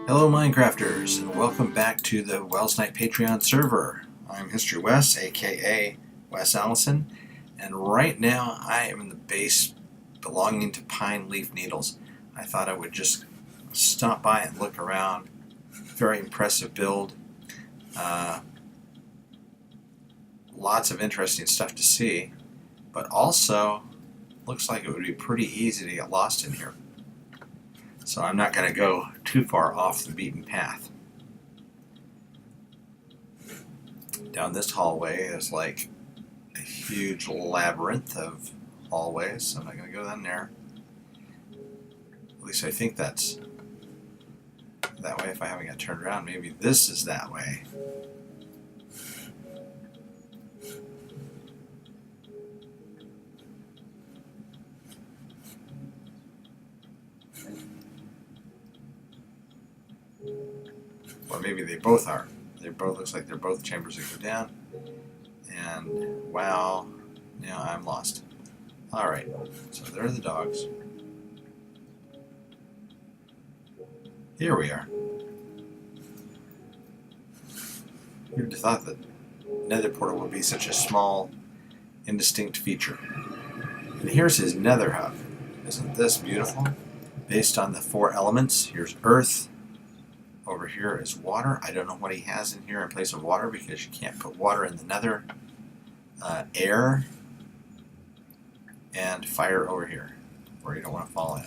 Hello Minecrafters, and welcome back to the Welsknight Patreon server. I'm History Wes, aka Wes Allison, and right now I am in the base belonging to Pineleaf Needles. I thought I would just stop by and look around. Very impressive build. Lots of interesting stuff to see, but also looks like it would be pretty easy to get lost in here. So I'm not going to go too far off the beaten path. Down this hallway is like a huge labyrinth of hallways, so I'm not going to go down there. At least I think that's that way if I haven't got turned around. Maybe this is that way. Or maybe they both are. They both looks like they're both chambers that go down. And wow, now I'm lost. Alright, so there are the dogs. Here we are. Who'd have thought that Nether portal would be such a small, indistinct feature? And here's his Nether Hub. Isn't this beautiful? Based on the 4 elements. Here's earth. Over here is water. I don't know what he has in here in place of water because you can't put water in the nether. Air and fire over here where you don't want to fall in.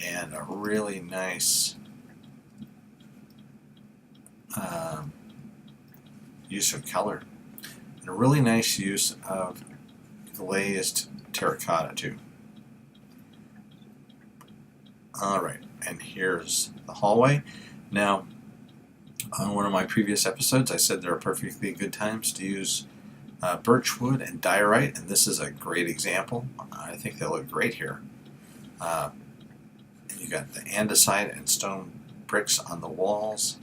And a really nice use of color. And a really nice use of glazed terracotta too. Alright, and here's the hallway. Now, on one of my previous episodes, I said there are perfectly good times to use birchwood and diorite, and this is a great example. I think they look great here. And you got the andesite and stone bricks on the walls,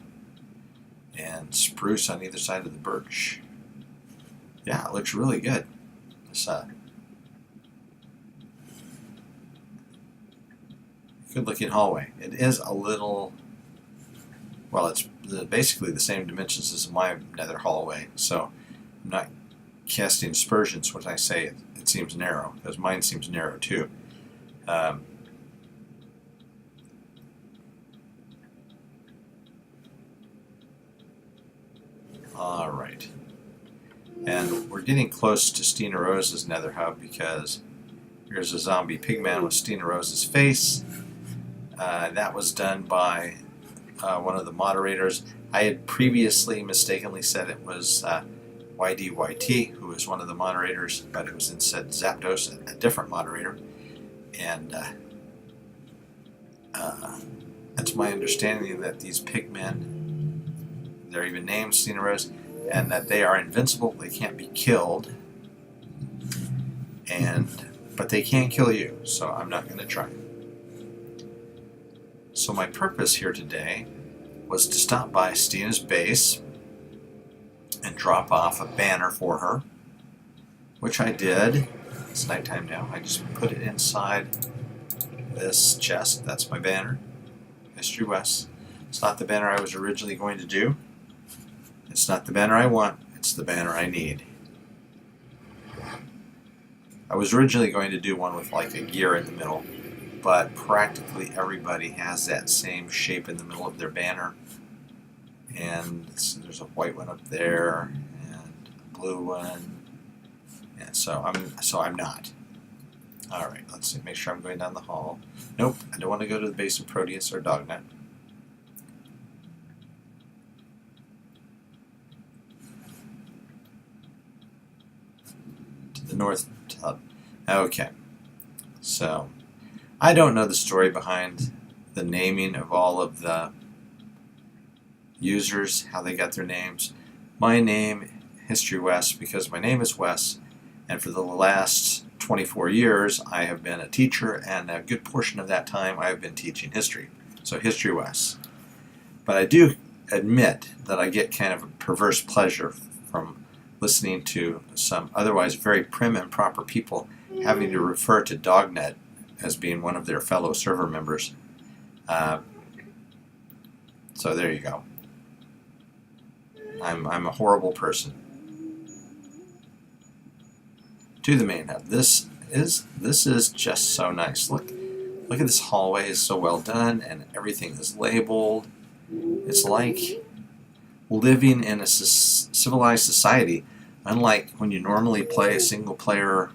and spruce on either side of the birch. Yeah, it looks really good. This good looking hallway. It is a little, well, it's basically the same dimensions as my nether hallway, so I'm not casting aspersions when I say it seems narrow, because mine seems narrow too. Alright. And we're getting close to Stina Rose's Nether Hub because here's a zombie pigman with Stina Rose's face. That was done by one of the moderators. I had previously mistakenly said it was YDYT, who was one of the moderators, but it was instead Zapdos, a different moderator. And it's my understanding that these pigmen, they're even named Stina Rose, and that they are invincible. They can't be killed, but they can kill you, so I'm not going to try. So my purpose here today was to stop by Stina's base and drop off a banner for her, which I did. It's nighttime now. I just put it inside this chest. That's my banner. History Wes. It's not the banner I was originally going to do. It's not the banner I want. It's the banner I need. I was originally going to do one with like a gear in the middle, but practically everybody has that same shape in the middle of their banner. And there's a white one up there and a blue one. And so I'm not. Alright, let's see, make sure I'm going down the hall. Nope, I don't want to go to the base of Proteus or Dognut. To the north hub. Okay. So I don't know the story behind the naming of all of the users, how they got their names. My name, History Wes, because my name is Wes, and for the last 24 years I have been a teacher, and a good portion of that time I have been teaching history. So History Wes. But I do admit that I get kind of a perverse pleasure from listening to some otherwise very prim and proper people having to refer to Dognut as being one of their fellow server members. So there you go. I'm a horrible person. To the main hub. This is just so nice. Look at this hallway. It's so well done, and everything is labeled. It's like living in a civilized society, unlike when you normally play a single player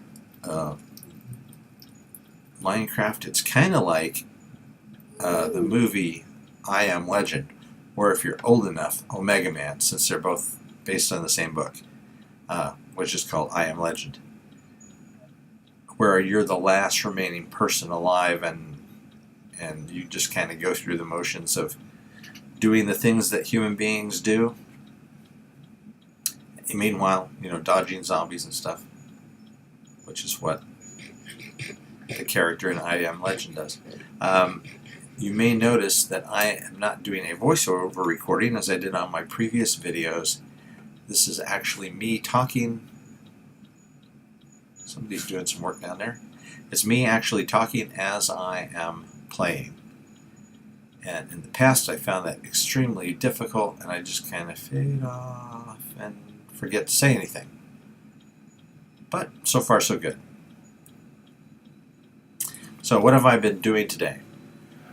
Minecraft. It's kind of like the movie I Am Legend, or if you're old enough, Omega Man, since they're both based on the same book, which is called I Am Legend, where you're the last remaining person alive, and you just kind of go through the motions of doing the things that human beings do. And meanwhile, dodging zombies and stuff, which is what the character in I Am Legend does. You may notice that I am not doing a voiceover recording as I did on my previous videos. This is actually me talking. Somebody's doing some work down there. It's me actually talking as I am playing. And in the past I found that extremely difficult, and I just kind of fade off and forget to say anything. But so far so good. So what have I been doing today?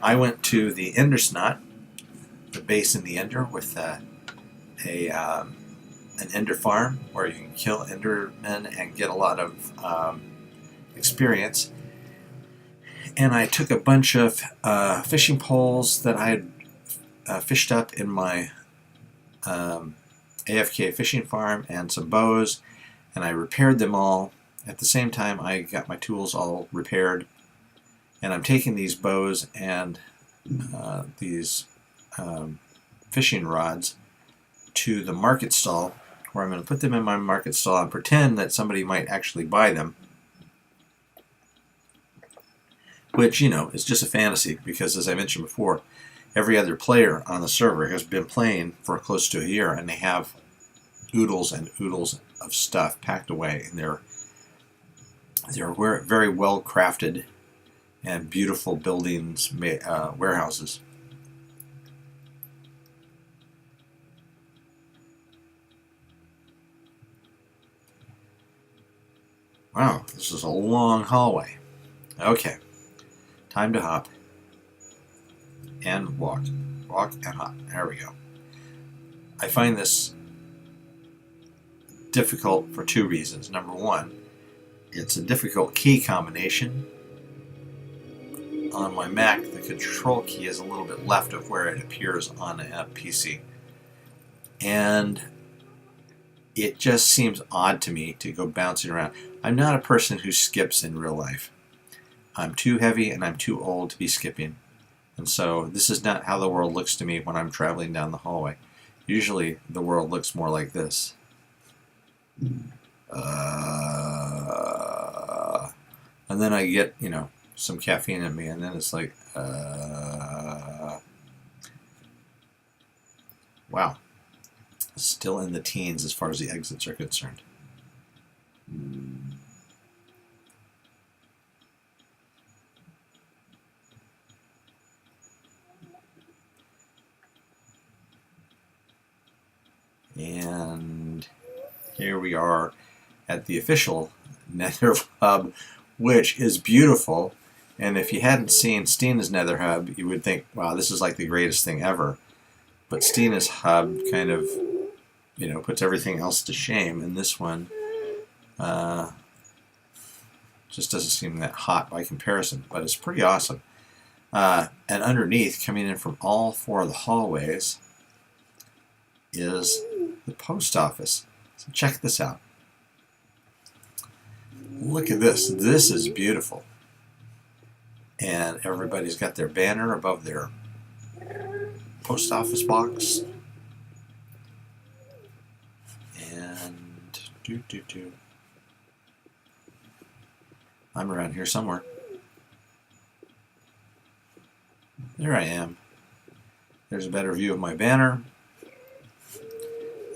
I went to the Welsknight, the base in the Ender, with an Ender farm where you can kill Endermen and get a lot of experience. And I took a bunch of fishing poles that I had fished up in my AFK fishing farm and some bows, and I repaired them all. At the same time, I got my tools all repaired. And I'm taking these bows and these fishing rods to the market stall, where I'm going to put them in my market stall and pretend that somebody might actually buy them. Which, is just a fantasy, because as I mentioned before, every other player on the server has been playing for close to a year, and they have oodles and oodles of stuff packed away in their very well crafted and beautiful buildings, warehouses. Wow, this is a long hallway. Okay, time to hop and walk. Walk and hop. There we go. I find this difficult for two reasons. Number one, it's a difficult key combination. On my Mac, the control key is a little bit left of where it appears on a PC. And it just seems odd to me to go bouncing around. I'm not a person who skips in real life. I'm too heavy and I'm too old to be skipping. And so this is not how the world looks to me when I'm traveling down the hallway. Usually the world looks more like this. And then I get, some caffeine in me, and then it's like, wow. Still in the teens as far as the exits are concerned. And here we are at the official Nether Hub, which is beautiful. And if you hadn't seen Stina's Nether Hub, you would think, wow, this is like the greatest thing ever. But Stina's Hub kind of, puts everything else to shame. And this one just doesn't seem that hot by comparison. But it's pretty awesome. And underneath, coming in from all four of the hallways, is the post office. So check this out. Look at this. This is beautiful. And everybody's got their banner above their post office box. And I'm around here somewhere. There I am. There's a better view of my banner.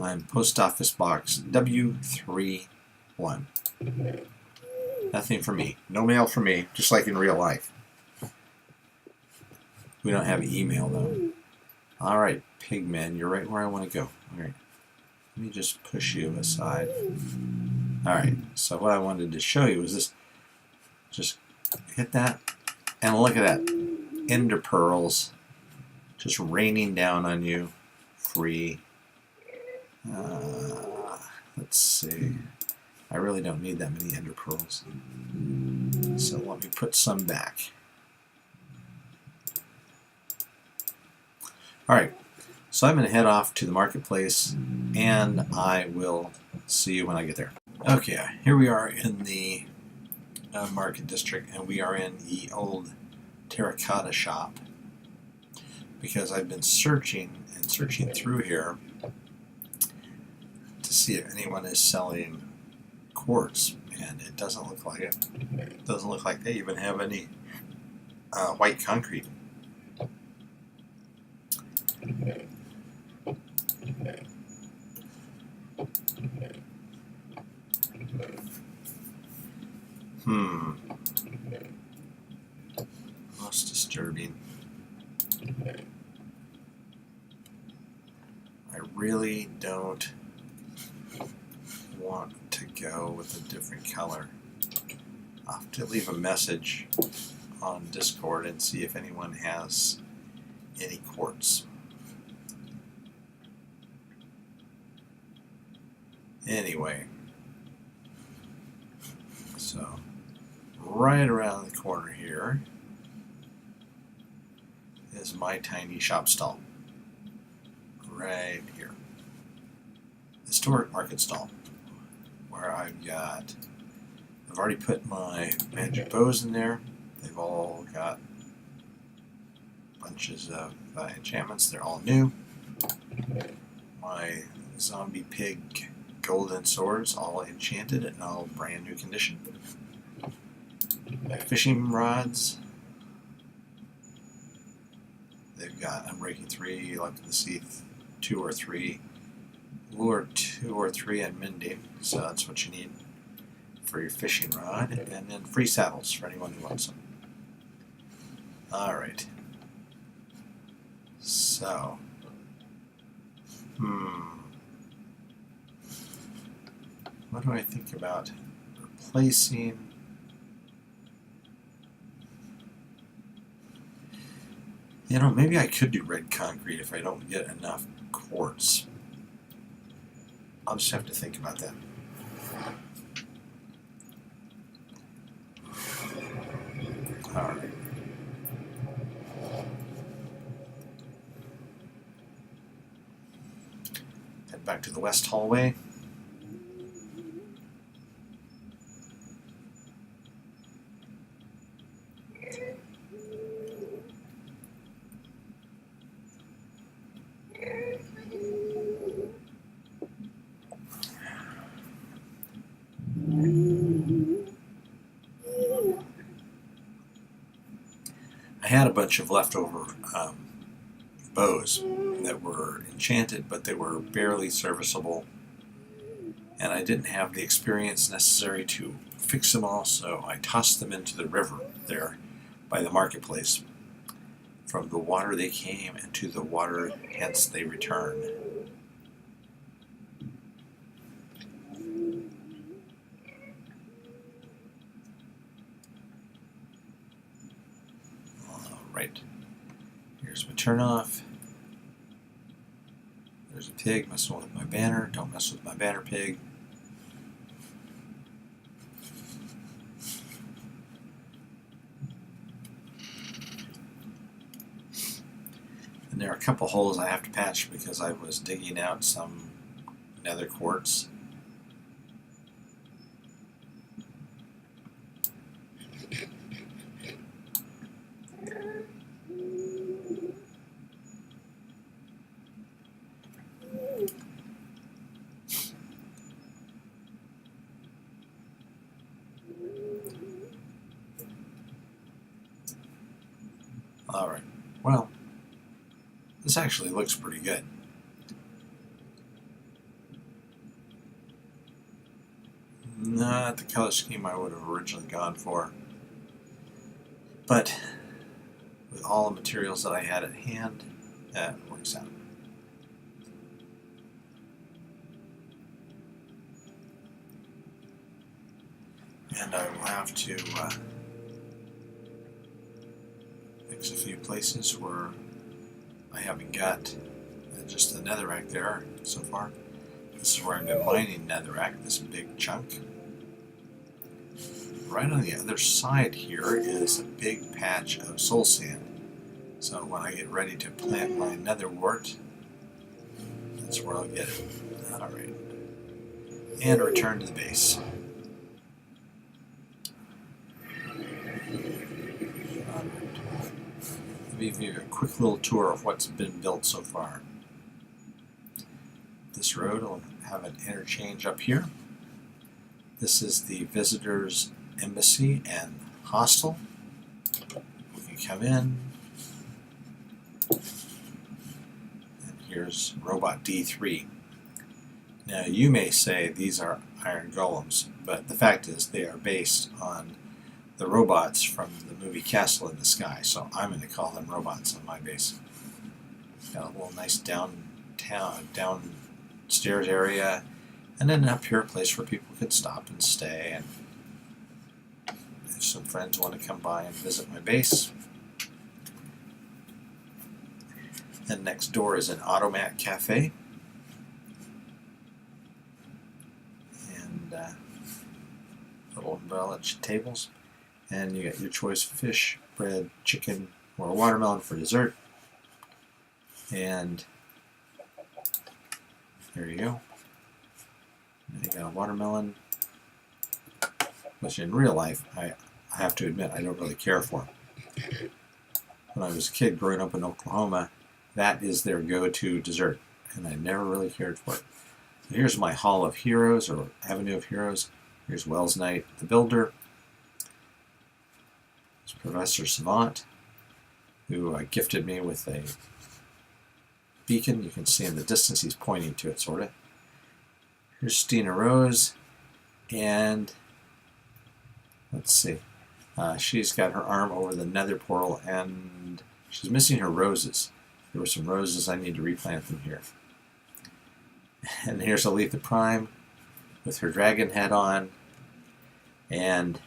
I'm post office box W31. And Nothing for me. No mail for me, just like in real life. We don't have email, though. Alright, Pigman, you're right where I want to go. Alright, let me just push you aside. Alright, so what I wanted to show you is this. Just hit that, and look at that. Ender pearls just raining down on you. Free. Let's see. I really don't need that many ender pearls. So let me put some back. Alright, so I'm going to head off to the marketplace, and I will see you when I get there. Okay, here we are in the market district, and we are in the old terracotta shop, because I've been searching and searching through here to see if anyone is selling quartz, and it doesn't look like it. It doesn't look like they even have any white concrete. Most disturbing. I really don't want to go with a different color. I'll have to leave a message on Discord and see if anyone has any quartz. Anyway, so right around the corner here is my tiny shop stall. Right here. Historic market stall, where I've already put my magic bows in there. They've all got bunches of enchantments. They're all new. My zombie pig golden swords, all enchanted and all brand new condition. My fishing rods, they've got Unbreaking 3, Luck of the Sea 2 or 3, Lure 2 or 3, and Mending, so that's what you need for your fishing rod, and then free saddles for anyone who wants them. Alright. So, what do I think about replacing? You know, maybe I could do red concrete if I don't get enough quartz. I'll just have to think about that. Alright. Head back to the west hallway. I had a bunch of leftover bows that were enchanted, but they were barely serviceable, and I didn't have the experience necessary to fix them all, so I tossed them into the river there by the marketplace. From the water they came, and to the water hence they return. Right. Here's my turnoff. There's a pig messing with my banner. Don't mess with my banner, pig. And there are a couple holes I have to patch because I was digging out some nether quartz. Alright, well, this actually looks pretty good. Not not the color scheme I would have originally gone for. But with all the materials that I had at hand, that works out. And I will have to fix a few places where I haven't got just the netherrack there so far. This is where I've been mining netherrack, this big chunk. Right on the other side here is a big patch of soul sand. So when I get ready to plant my nether wart, that's where I'll get it. Alright. And return to the base. Let me give you a quick little tour of what's been built so far. This road will have an interchange up here. This is the visitors' embassy and hostel. You come in, and here's robot D3. Now you may say these are iron golems, but the fact is they are based on the robots from the movie Castle in the Sky, so I'm going to call them robots on my base. Got a little nice downstairs area, and then up here a place where people could stop and stay, and if some friends want to come by and visit my base. And next door is an automat cafe, and little umbrella tables, and you got your choice of fish, bread, chicken, or watermelon for dessert. And there you go. And you got a watermelon, which in real life, I have to admit, I don't really care for. When I was a kid growing up in Oklahoma, that is their go-to dessert, and I never really cared for it. Here's my Hall of Heroes, or Avenue of Heroes. Here's Welsknight, the Builder. There's Professor Savant, who gifted me with a beacon. You can see in the distance he's pointing to it, sort of. Here's Stina Rose, and let's see. She's got her arm over the nether portal, and she's missing her roses. There were some roses, I need to replant them here. And here's Aletha Prime with her dragon head on, and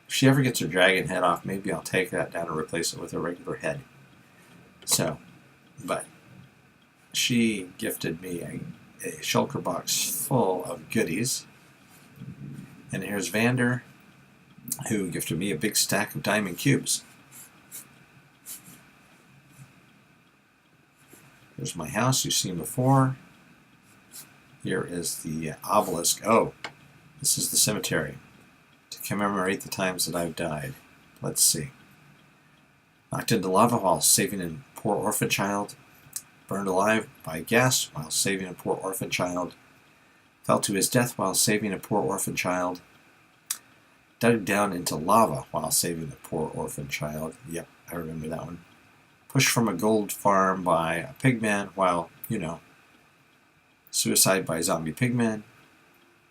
if she ever gets her dragon head off, maybe I'll take that down and replace it with a regular head. So, but she gifted me a shulker box full of goodies. And here's Vander, who gifted me a big stack of diamond cubes. Here's my house you've seen before. Here is the obelisk. Oh, this is the cemetery to commemorate the times that I've died. Let's see. Knocked into lava while saving a poor orphan child. Burned alive by gas while saving a poor orphan child. Fell to his death while saving a poor orphan child. Dug down into lava while saving a poor orphan child. Yep, I remember that one. Pushed from a gold farm by a pigman while, you know, suicide by zombie pigmen.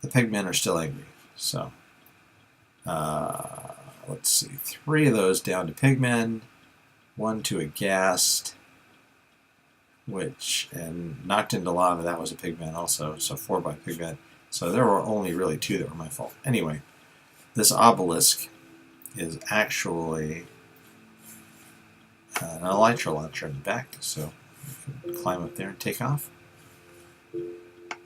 The pigmen are still angry. So, let's see. 3 of those down to pigmen. 1 to a ghast. And knocked into lava, that was a pigman also. So 4 by pigmen. So there were only really 2 that were my fault. Anyway, this obelisk is actually an elytra launcher in the back, so you can climb up there and take off.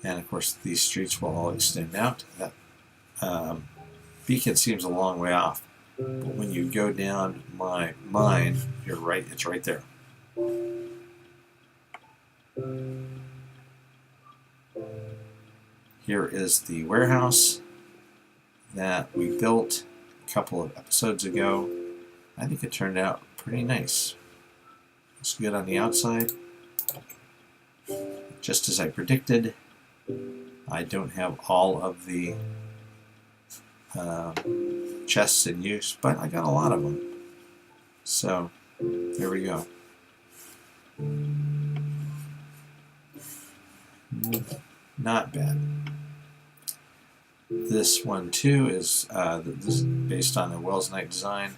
And of course these streets will all extend out. That beacon seems a long way off, but when you go down my mine, you're right, it's right there. Here is the warehouse that we built a couple of episodes ago. I think it turned out pretty nice. Looks good on the outside. Just as I predicted, I don't have all of the chests in use, but I got a lot of them. So, there we go. Not bad. This one too is this is based on the Welsknight design,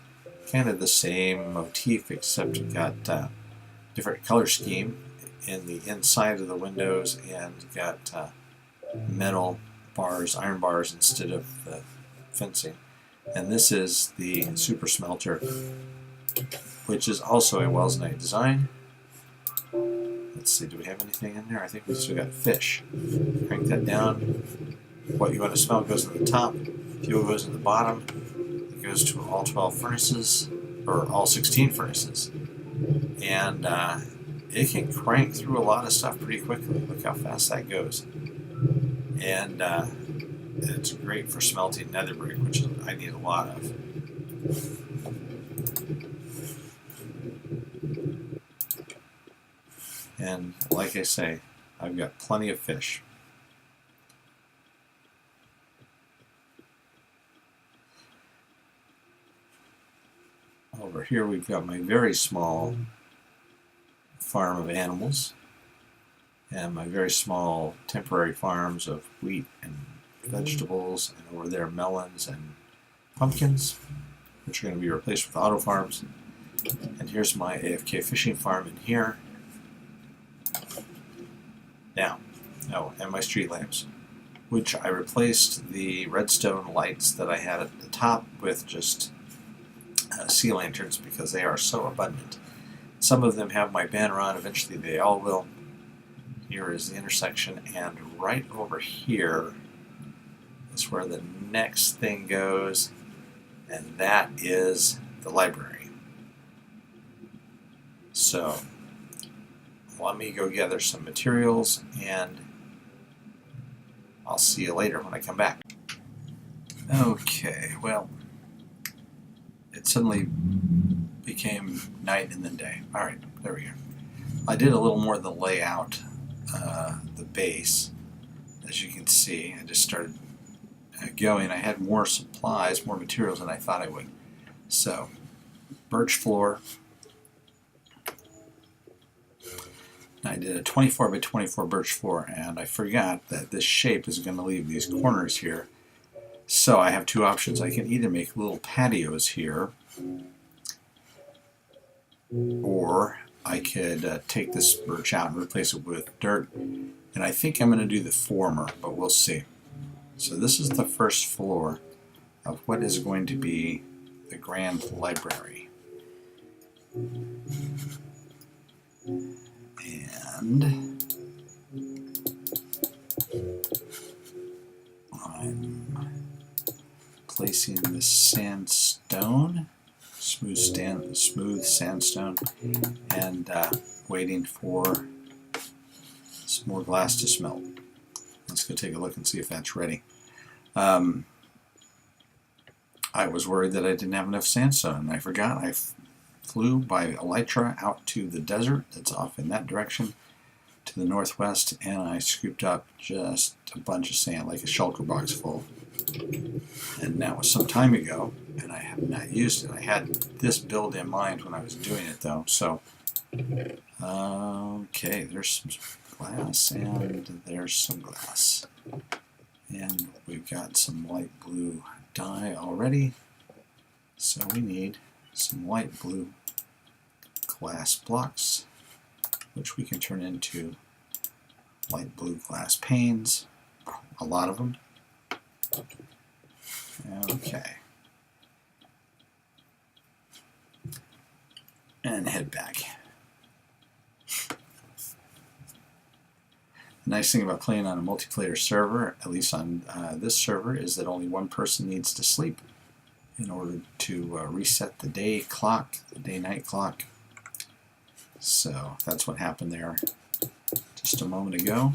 kind of the same motif, except you've got different color scheme in the inside of the windows, and you've got metal bars, iron bars instead of the fencing. And this is the super smelter, which is also a Welsknight design. Let's see, do we have anything in there? I think we still got fish. Crank that down. What you want to smelt goes in the top, fuel goes in the bottom. It goes to all 12 furnaces, or all 16 furnaces. And it can crank through a lot of stuff pretty quickly. Look how fast that goes. And it's great for smelting nether brick, which I need a lot of. And like I say, I've got plenty of fish. Over here we've got my very small farm of animals and my very small temporary farms of wheat and vegetables, and over there melons and pumpkins, which are going to be replaced with auto farms. And here's my AFK fishing farm in here. Now, and my street lamps, which I replaced the redstone lights that I had at the top with just sea lanterns because they are so abundant. Some of them have my banner on, eventually they all will. Here is the intersection, and right over here is where the next thing goes, and that is the library. So let me go gather some materials, and I'll see you later when I come back. Okay, well, it suddenly became night and then day. Alright, there we go. I did a little more than lay out the base. As you can see, I just started going. I had more supplies, more materials than I thought I would. So, birch floor. I did a 24 by 24 birch floor, and I forgot that this shape is going to leave these corners here. So I have two options. I can either make little patios here, or I could take this birch out and replace it with dirt. And I think I'm going to do the former, but we'll see. So this is the first floor of what is going to be the grand library. And I'm placing this sandstone, smooth sandstone, and waiting for some more glass to smelt. Let's go take a look and see if that's ready. I was worried that I didn't have enough sandstone, and I forgot. I flew by elytra out to the desert that's off in that direction to the northwest, and I scooped up just a bunch of sand, like a shulker box full. And that was some time ago, and I have not used it. I had this build in mind when I was doing it, though. So, okay, there's some glass, and there's some glass. And we've got some light blue dye already. So we need some light blue glass blocks, which we can turn into light blue glass panes, a lot of them. Okay. And head back. The nice thing about playing on a multiplayer server, at least on this server, is that only one person needs to sleep in order to reset the day clock, the day-night clock. So that's what happened there just a moment ago.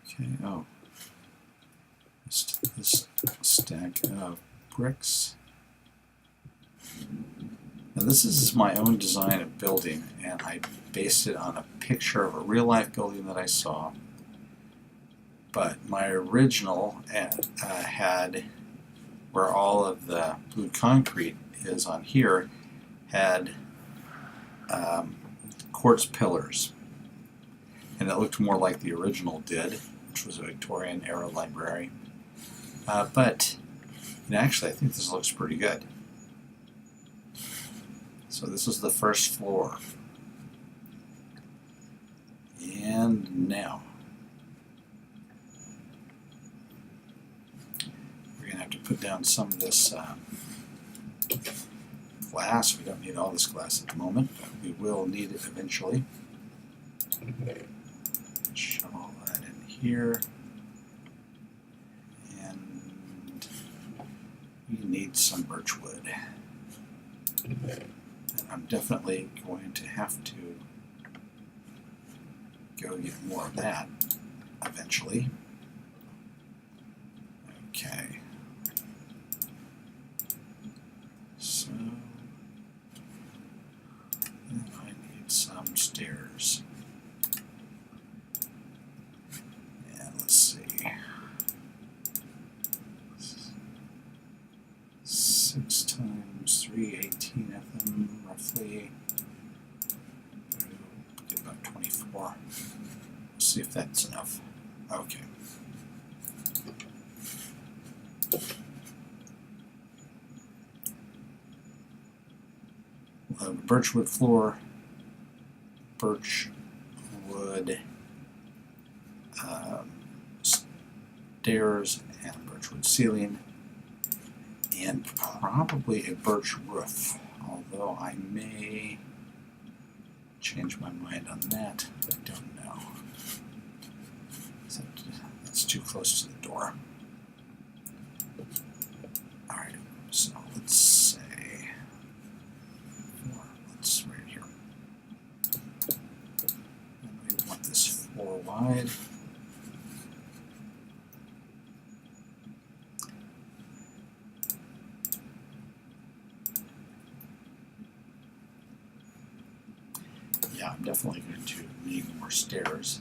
Okay, oh. This stack of bricks. Now this is my own design of building, and I based it on a picture of a real-life building that I saw. But my original had, where all of the blue concrete is on here, had quartz pillars. And it looked more like the original did, which was a Victorian era library. But actually, I think this looks pretty good. So this is the first floor. And now we're going to have to put down some of this glass. We don't need all this glass at the moment, but we will need it eventually. Shove all that in here. And we need some birch wood. And I'm definitely going to have to go get more of that eventually. Okay. So I need some stairs. And let's see. 6 times 3, 18 of them, roughly. Get about 24. Let's see if that's enough. Okay. We'll have a birchwood floor, birchwood stairs, and a birchwood ceiling, and probably a birch roof, although I may change my mind on that. I don't know. That's too close to the door. Alright, so let's say, let's right here. And we want this floor wide. Yeah, I'm definitely going to need more stairs.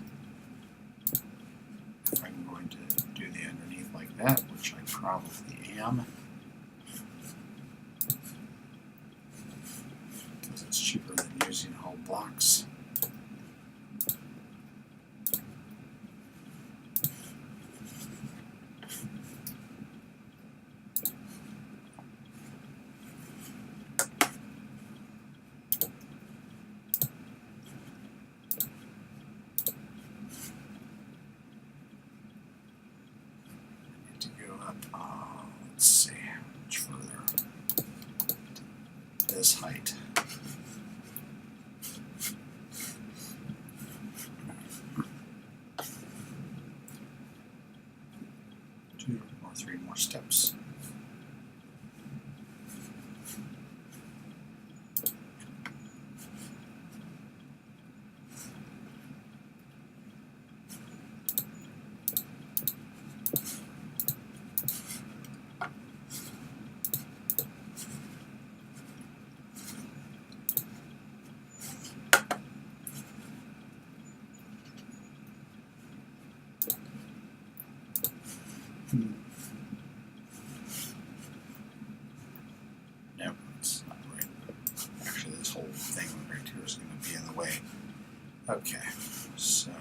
If I'm going to do the underneath like that, which I probably am, because it's cheaper than using whole blocks. Let's see, much further. This height. 2 or 3 more steps. Nope, it's not right. Actually, this whole thing right here is going to be in the way. Okay, so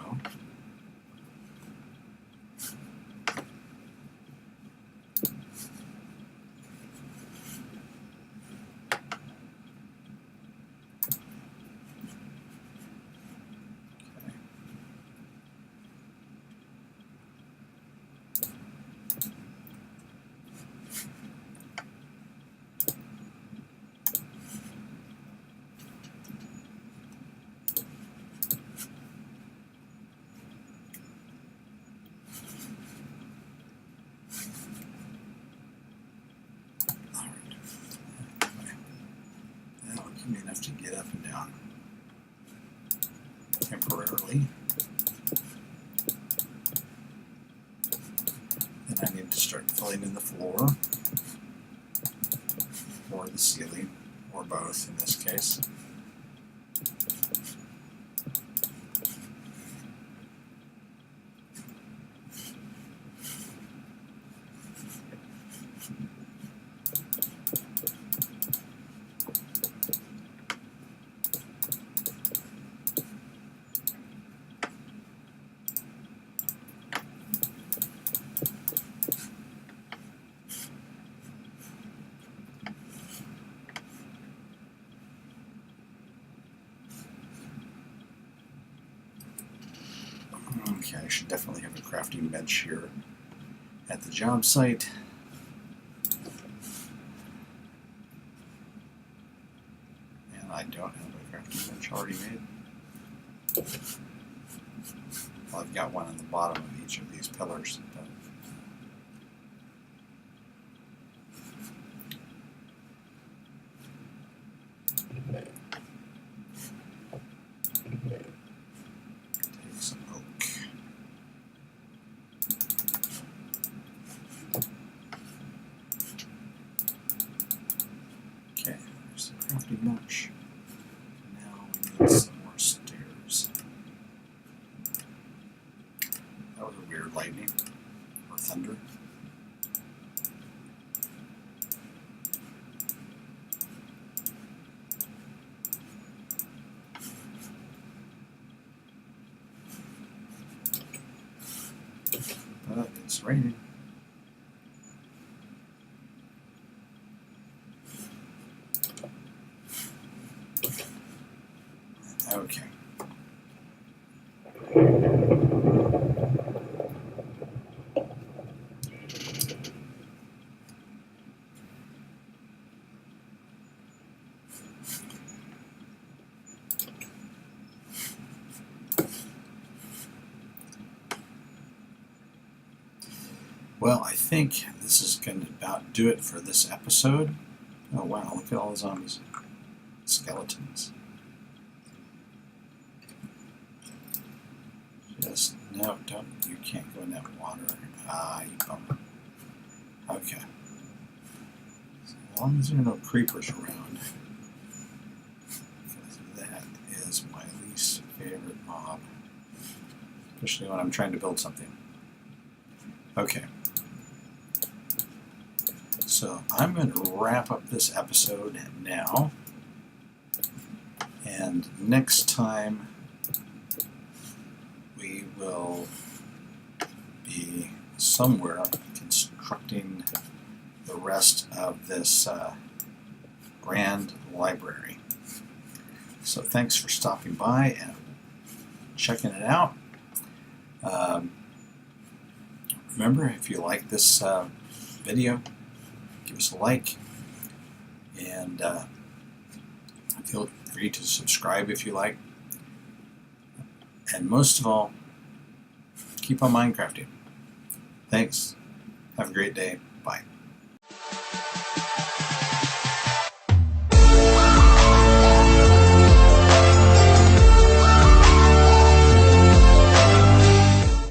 give me enough to get up and down temporarily. Then I need to start filling in the floor or the ceiling, or both in this case. Okay, I should definitely have a crafting bench here at the job site. And I don't have a crafting bench already made. Well, I've got one on the bottom of each of these pillars. But take some oak. Okay, there's the crafting bench. Now we need some more stairs. That was a weird lightning or thunder. But it's raining. Okay. Well, I think this is going to about do it for this episode. Oh wow, look at all the zombies. Skeletons. Just, no, don't, you can't go in that water. Ah, you bummer. Okay. So as long as there are no creepers around, because that is my least favorite mob. Especially when I'm trying to build something. Okay. So I'm going to wrap up this episode now. And next time we will be somewhere constructing the rest of this grand library. So thanks for stopping by and checking it out. Remember, if you like this video, give us a like, and feel free to subscribe if you like. And most of all, keep on Minecrafting. Thanks. Have a great day. Bye.